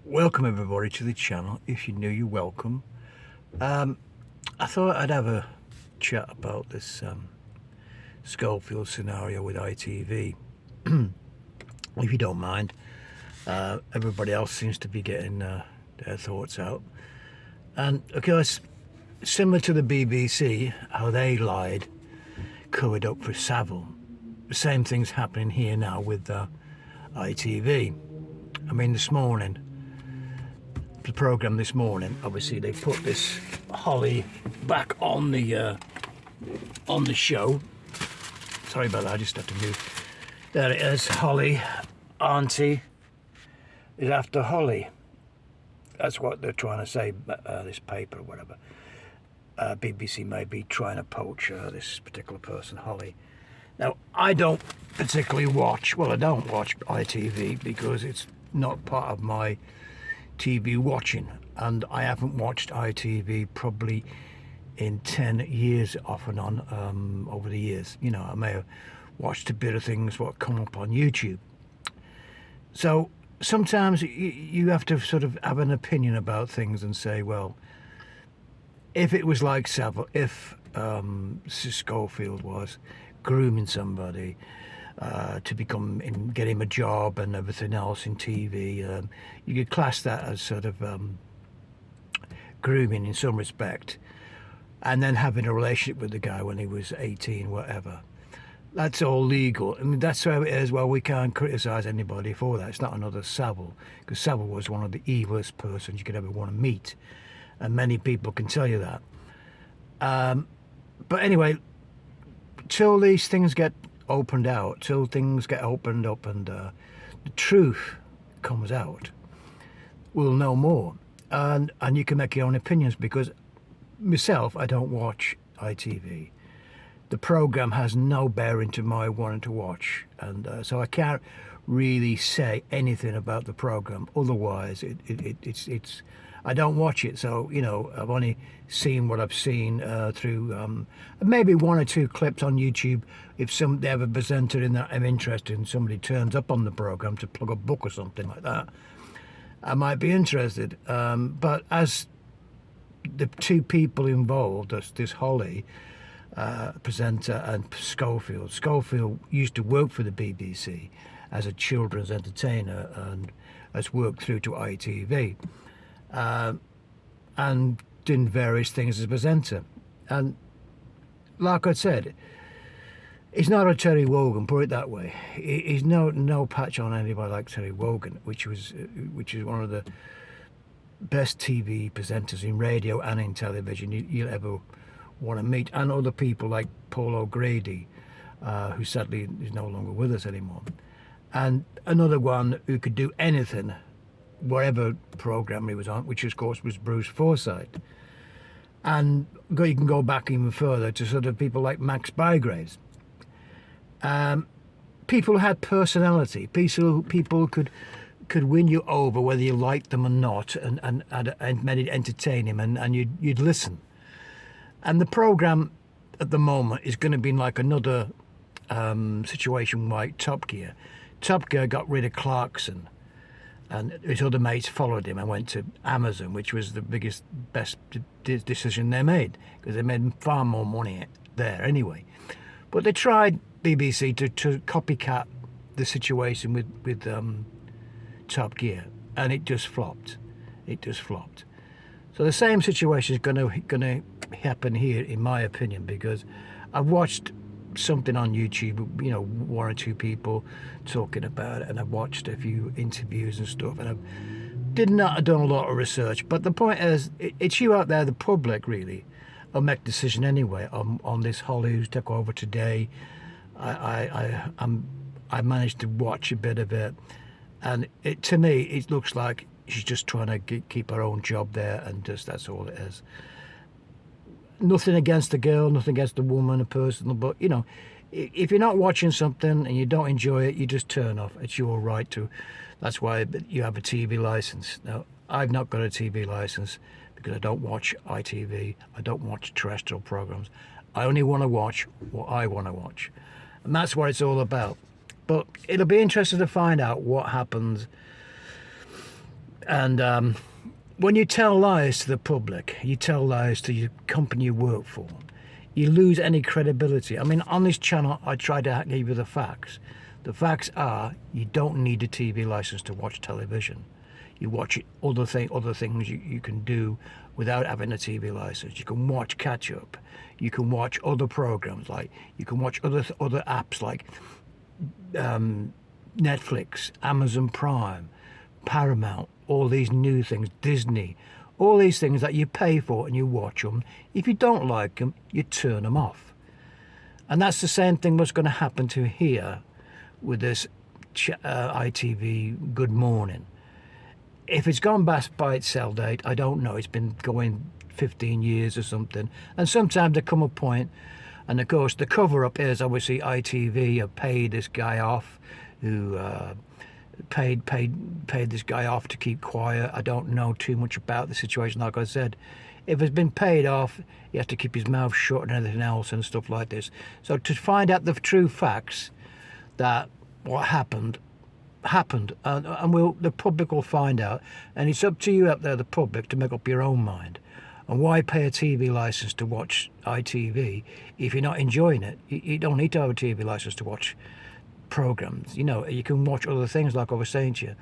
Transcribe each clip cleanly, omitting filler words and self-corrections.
Welcome everybody to the channel. If you're new, you're welcome. I thought I'd have a chat about this Schofield scenario with ITV. If you don't mind. Everybody else seems to be getting their thoughts out. And of course, similar to the BBC, how they lied, covered up for Savile. The same thing's happening here now with ITV. I mean, this morning, the programme this morning, obviously they put this Holly back on the show. Sorry about that, I just have to move. There it is, Holly, Auntie is after Holly. That's what they're trying to say, this paper or whatever. BBC may be trying to poach this particular person, Holly. Now, I don't particularly watch, well, I don't watch ITV because it's not part of my TV watching, and I haven't watched ITV probably in 10 years off and on over the years. You know, I may have watched a bit of things what come up on YouTube. So sometimes you have to sort of have an opinion about things and say, well, if it was like Savile, if Schofield was grooming somebody to get him a job and everything else in TV, you could class that as sort of grooming in some respect, and then having a relationship with the guy when he was 18, whatever. That's all legal. I mean, that's how it is. Well, we can't criticise anybody for that. It's not another Savile, because Savile was one of the evilest persons you could ever want to meet, and many people can tell you that. But anyway, till these things get opened out, till things get opened up and the truth comes out, we'll know more, and you can make your own opinions. Because myself, I don't watch ITV. The program has no bearing to my wanting to watch, and so I can't really say anything about the program. Otherwise, it's I don't watch it. So, you know, I've only seen what I've seen through maybe one or two clips on YouTube. If they have a presenter in that I'm interested in, somebody turns up on the program to plug a book or something like that, I might be interested. But as the two people involved, this Holly presenter and Schofield used to work for the BBC as a children's entertainer and has worked through to ITV. And doing various things as a presenter. And like I said, he's not a Terry Wogan, put it that way. He's no patch on anybody like Terry Wogan, which is one of the best TV presenters in radio and in television you'll ever want to meet. And other people like Paul O'Grady, who sadly is no longer with us anymore. And another one who could do anything, whatever program he was on, which of course was Bruce Forsyth. And you can go back even further to sort of people like Max Bygraves. People who had personality, people could win you over whether you liked them or not, and made it entertain him, and you'd listen. And the program at the moment is going to be like another situation like Top Gear. Top Gear got rid of Clarkson, and his other mates followed him and went to Amazon, which was the best decision they made, because they made far more money there anyway. But they tried, BBC, to copycat the situation with Top Gear, and it just flopped. It just flopped. So the same situation is going to happen here, in my opinion, because I've watched something on YouTube, you know, one or two people talking about it, and I've watched a few interviews and stuff, and I've done a lot of research. But the point is, it's you out there, the public, really, will make a decision anyway on this Holly who's took over today. I managed to watch a bit of it, and to me it looks like she's just trying to keep her own job there, and just that's all it is. Nothing against the girl, nothing against the woman, a person, but you know, if you're not watching something and you don't enjoy it, you just turn off. It's your right to. That's why you have a TV license. Now, I've not got a TV license because I don't watch ITV. I don't watch terrestrial programs. I only want to watch what I want to watch, and that's what it's all about. But it'll be interesting to find out what happens And when you tell lies to the public, you tell lies to your company you work for, you lose any credibility. I mean, on this channel, I try to give you the facts. The facts are you don't need a TV license to watch television. You watch it, other things you can do without having a TV license. You can watch catch up. You can watch other programs, like you can watch other apps like Netflix, Amazon Prime, Paramount, all these new things, Disney, all these things that you pay for and you watch them. If you don't like them, you turn them off. And that's the same thing what's going to happen to here with this ITV Good Morning. If it's gone past by its sell date, I don't know. It's been going 15 years or something. And sometimes there come a point, and of course the cover-up is obviously ITV have paid this guy off, who paid this guy off to keep quiet. I don't know too much about the situation. Like I said, if it's been paid off, he has to keep his mouth shut and everything else and stuff like this. So to find out the true facts, that what happened, and the public will find out, and it's up to you out there, the public, to make up your own mind. And why pay a TV license to watch ITV if you're not enjoying it? You don't need to have a TV license to watch programs. You know, you can watch other things, like I was saying to you.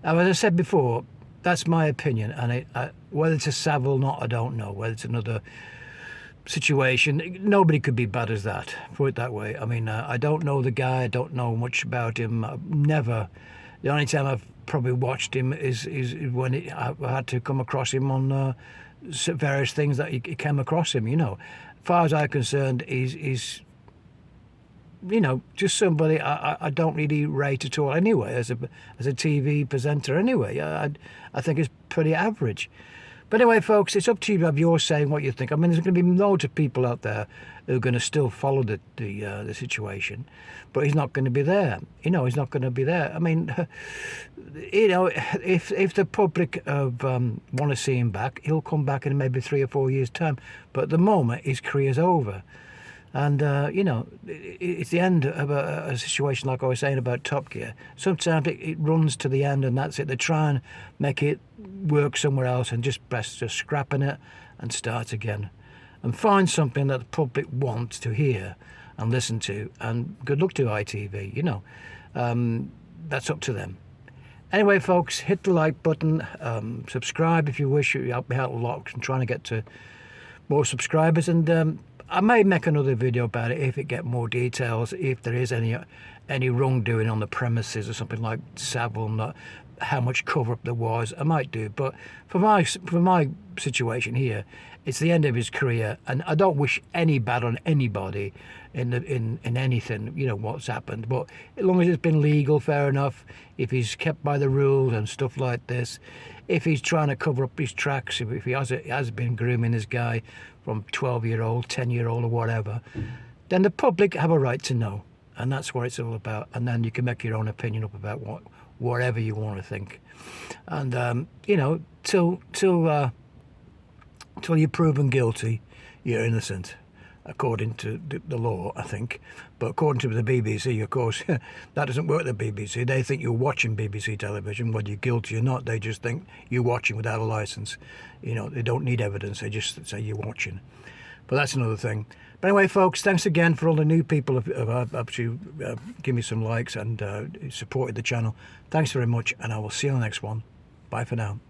Now, as I said before, that's my opinion, and whether it's a Savile or not, I don't know. Whether it's another situation, nobody could be bad as that, put it that way. I mean, I don't know the guy, I don't know much about him. The only time I've probably watched him is when I had to come across him on various things that he came across him, you know. As far as I'm concerned, he's you know, just somebody I don't really rate at all anyway, as a TV presenter anyway. I think it's pretty average. But anyway, folks, it's up to you to have your say what you think. I mean, there's going to be loads of people out there who are going to still follow the situation, but he's not going to be there. You know, he's not going to be there. I mean, you know, if the public want to see him back, he'll come back in maybe 3 or 4 years' time. But at the moment, his career's over. And, you know, it's the end of a situation like I was saying about Top Gear. Sometimes it runs to the end and that's it. They try and make it work somewhere else and just scrapping it and start again. And find something that the public wants to hear and listen to. And good luck to ITV, you know. That's up to them. Anyway, folks, hit the like button. Subscribe if you wish. You help me out a lot. I'm trying to get to more subscribers. And I may make another video about it if it get more details, if there is any wrongdoing on the premises or something like Savile, not how much cover up there was. I might do, but for my situation here, it's the end of his career, and I don't wish any bad on anybody in anything, you know, what's happened. But as long as it's been legal, fair enough. If he's kept by the rules and stuff like this, if he's trying to cover up his tracks, if he has been grooming this guy from 12-year-old, 10-year-old or whatever, then the public have a right to know, and that's what it's all about. And then you can make your own opinion up about whatever you want to think. And you know, till you're proven guilty, you're innocent, according to the law, I think. But according to the BBC, of course, that doesn't work at the BBC. They think you're watching BBC television, whether you're guilty or not. They just think you're watching without a license. You know, they don't need evidence. They just say you're watching. But that's another thing. But anyway, folks, thanks again for all the new people who have actually given me some likes and supported the channel. Thanks very much, and I will see you on the next one. Bye for now.